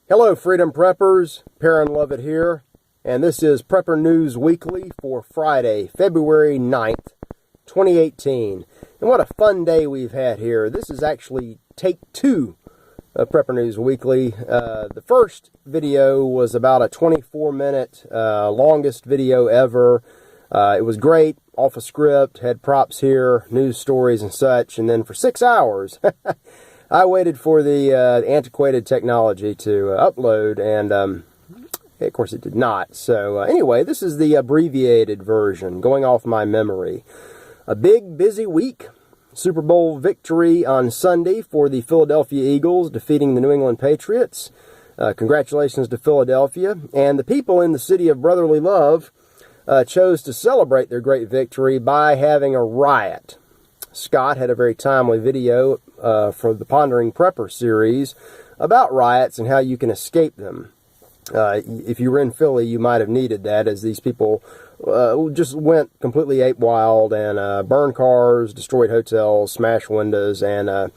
Hello, Freedom Preppers. Perrin Lovett here, and this is Prepper News Weekly for Friday, February 9th, 2018. And what a fun day we've had here. This is actually take 2 of Prepper News Weekly. The first video was about a 24-minute, longest video ever. It was great, off a script, had props here, news stories and such, and then for 6 hours... I waited for the antiquated technology to upload, and of course it did not. So anyway, this is the abbreviated version, going off my memory. A big, busy week. Super Bowl victory on Sunday for the Philadelphia Eagles, defeating the New England Patriots. Congratulations to Philadelphia. And the people in the city of brotherly love chose to celebrate their great victory by having a riot. Scott had a very timely video for the Pondering Prepper series about riots and how you can escape them. If you were in Philly, you might have needed that, as these people just went completely ape wild and burned cars, destroyed hotels, smashed windows, and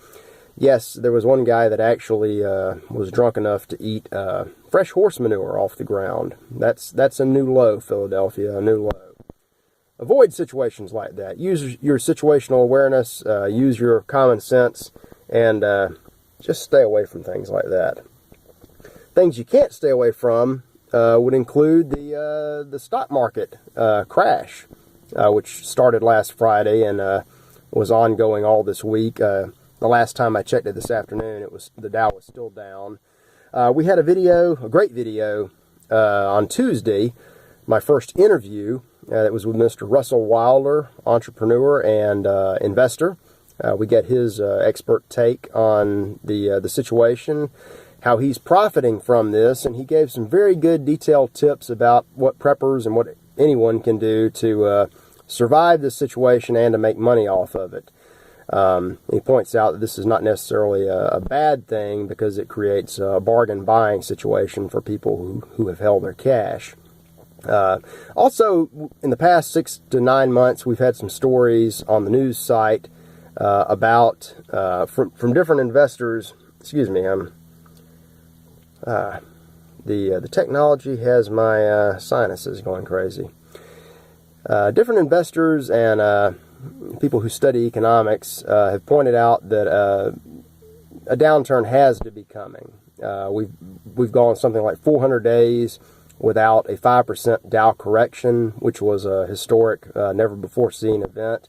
yes, there was one guy that actually was drunk enough to eat fresh horse manure off the ground. That's a new low, Philadelphia, a new low. Avoid situations like that. Use your situational awareness, use your common sense, and just stay away from things like that. Things you can't stay away from would include the stock market crash, which started last Friday and was ongoing all this week. The last time I checked it this afternoon, the Dow was still down. We had a great video on Tuesday, my first interview. That was with Mr. Russell Wilder, entrepreneur and investor. We get his expert take on the situation, how he's profiting from this, and he gave some very good detailed tips about what preppers and what anyone can do to survive this situation and to make money off of it. He points out that this is not necessarily a bad thing because it creates a bargain buying situation for people who have held their cash. Also, in the past 6 to 9 months, we've had some stories on the news site about from different investors. Excuse me, the technology has my sinuses going crazy. Different investors and people who study economics have pointed out that a downturn has to be coming. We've gone something like 400 days without a 5% Dow correction, which was a historic, never-before-seen event.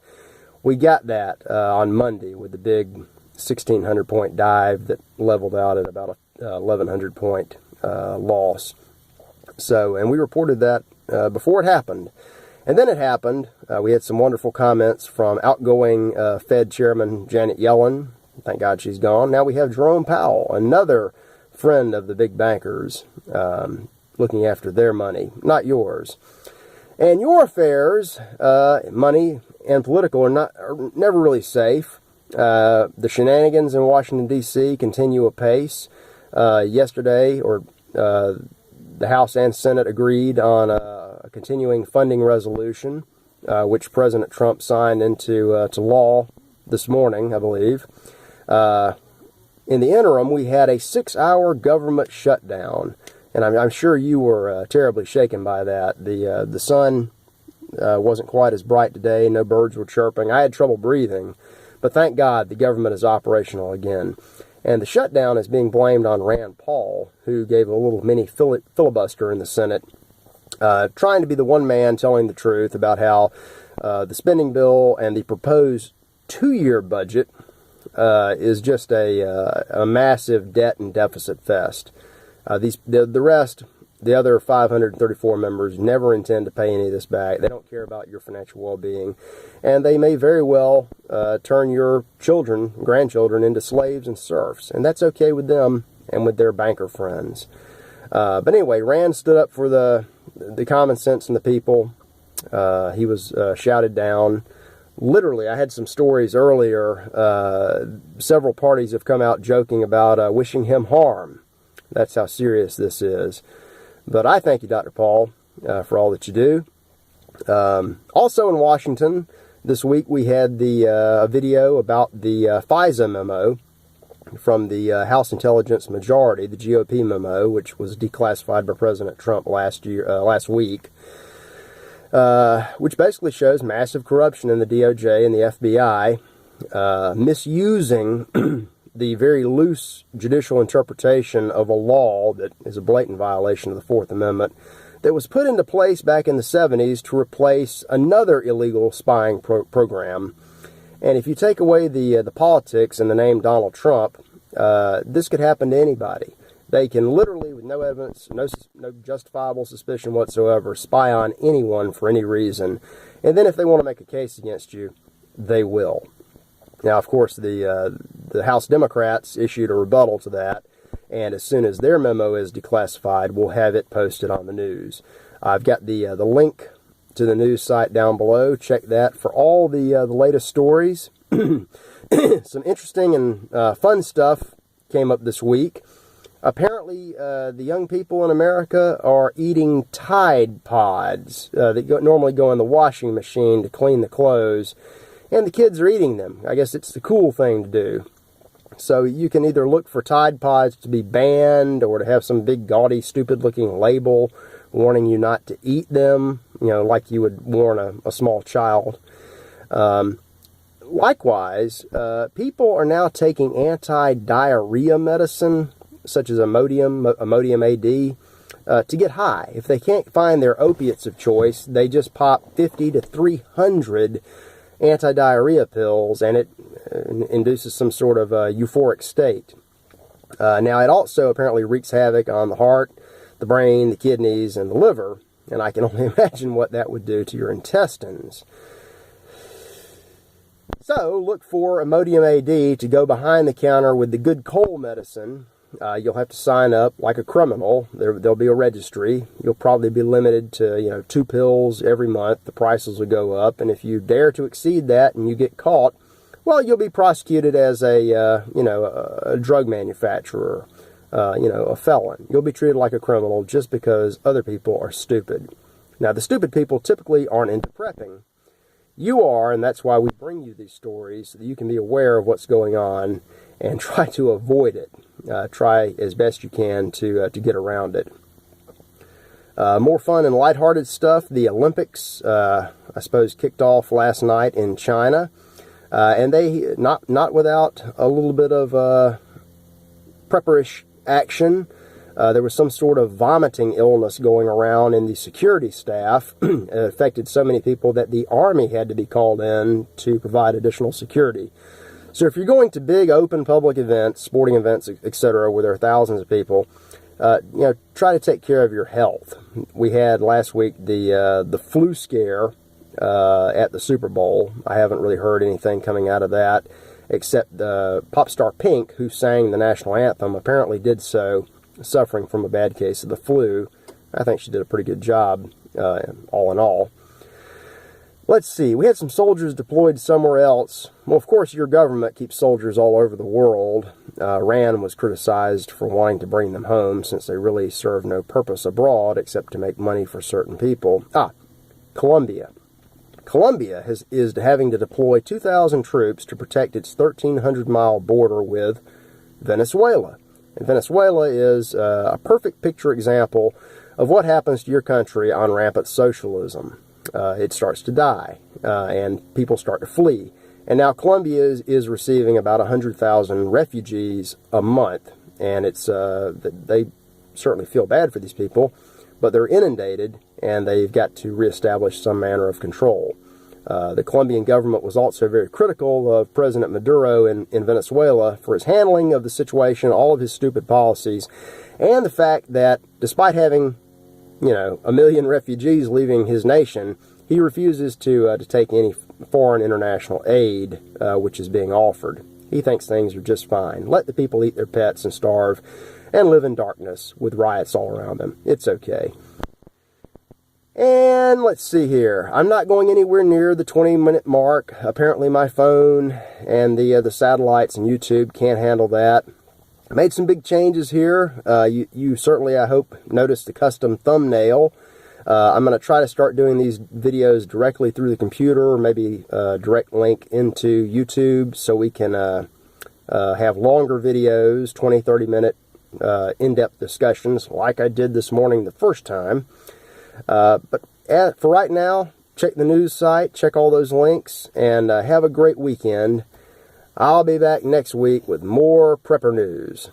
We got that on Monday with the big 1,600-point dive that leveled out at about a 1,100-point loss. And we reported that before it happened. And then it happened. We had some wonderful comments from outgoing Fed Chairman Janet Yellen. Thank God she's gone. Now we have Jerome Powell, another friend of the big bankers, looking after their money, not yours. And your affairs, money and political, are never really safe. The shenanigans in Washington, D.C. continue apace. Yesterday, the House and Senate agreed on a continuing funding resolution, which President Trump signed into to law this morning, I believe. In the interim, we had a 6-hour government shutdown. And I'm sure you were terribly shaken by that. The sun wasn't quite as bright today. No birds were chirping. I had trouble breathing. But thank God the government is operational again. And the shutdown is being blamed on Rand Paul, who gave a little mini filibuster in the Senate, trying to be the one man telling the truth about how the spending bill and the proposed 2-year budget is just a massive debt and deficit fest. The other 534 members never intend to pay any of this back. They don't care about your financial well-being. And they may very well turn your children, grandchildren, into slaves and serfs. And that's okay with them and with their banker friends. But anyway, Rand stood up for the common sense and the people. He was shouted down. Literally, I had some stories earlier. Several parties have come out joking about wishing him harm. That's how serious this is. But I thank you, Dr. Paul, for all that you do. Also in Washington, this week we had the video about the FISA memo, from the House Intelligence Majority, the GOP memo, which was declassified by President Trump last week, which basically shows massive corruption in the DOJ and the FBI, misusing the very loose judicial interpretation of a law that is a blatant violation of the Fourth Amendment that was put into place back in the 70s to replace another illegal spying program. And if you take away the politics and the name Donald Trump, this could happen to anybody. They can literally, with no evidence, no justifiable suspicion whatsoever, spy on anyone for any reason. And then if they want to make a case against you, they will. Now, of course, the House Democrats issued a rebuttal to that, and as soon as their memo is declassified, we'll have it posted on the news. I've got the link to the news site down below. Check that for all the latest stories. Some interesting and fun stuff came up this week. Apparently, the young people in America are eating Tide Pods that normally go in the washing machine to clean the clothes, and the kids are eating them. I guess it's the cool thing to do. So you can either look for Tide Pods to be banned or to have some big, gaudy, stupid-looking label warning you not to eat them, like you would warn a small child. Likewise, people are now taking anti-diarrhea medicine, such as Imodium AD, to get high. If they can't find their opiates of choice, they just pop 50 to 300 anti-diarrhea pills, and it induces some sort of euphoric state. Now, it also apparently wreaks havoc on the heart, the brain, the kidneys, and the liver, and I can only imagine what that would do to your intestines. So, look for Imodium AD to go behind the counter with the good cold medicine. You'll have to sign up like a criminal. There'll be a registry. You'll probably be limited to 2 pills every month. The prices will go up, and if you dare to exceed that and you get caught, well, you'll be prosecuted as a drug manufacturer, a felon. You'll be treated like a criminal just because other people are stupid. Now, the stupid people typically aren't into prepping. You are, and that's why we bring you these stories, so that you can be aware of what's going on and try to avoid it. Try as best you can to get around it. More fun and lighthearted stuff. The Olympics, I suppose, kicked off last night in China, and they not without a little bit of prepperish action. There was some sort of vomiting illness going around in the security staff. It affected so many people that the Army had to be called in to provide additional security. So if you're going to big open public events, sporting events, etc., where there are thousands of people, try to take care of your health. We had last week the flu scare at the Super Bowl. I haven't really heard anything coming out of that, except pop star Pink, who sang the national anthem, apparently did so suffering from a bad case of the flu. I think she did a pretty good job, all in all. Let's see, we had some soldiers deployed somewhere else. Well, of course, your government keeps soldiers all over the world. Iran was criticized for wanting to bring them home since they really serve no purpose abroad except to make money for certain people. Colombia. Colombia is having to deploy 2,000 troops to protect its 1,300-mile border with Venezuela. And Venezuela is a perfect picture example of what happens to your country on rampant socialism. It starts to die, and people start to flee. And now Colombia is receiving about 100,000 refugees a month, and they certainly feel bad for these people, but they're inundated, and they've got to reestablish some manner of control. The Colombian government was also very critical of President Maduro in Venezuela for his handling of the situation, all of his stupid policies, and the fact that despite having 1 million refugees leaving his nation, he refuses to take any foreign international aid which is being offered. He thinks things are just fine. Let the people eat their pets and starve and live in darkness with riots all around them. It's okay. And let's see here. I'm not going anywhere near the 20-minute mark. Apparently my phone and the satellites and YouTube can't handle that. I made some big changes here. You certainly, I hope, noticed the custom thumbnail. I'm going to try to start doing these videos directly through the computer, or maybe a direct link into YouTube, so we can have longer videos, 20, 30-minute in-depth discussions like I did this morning the first time. But for right now, check the news site, check all those links, and have a great weekend. I'll be back next week with more Prepper News.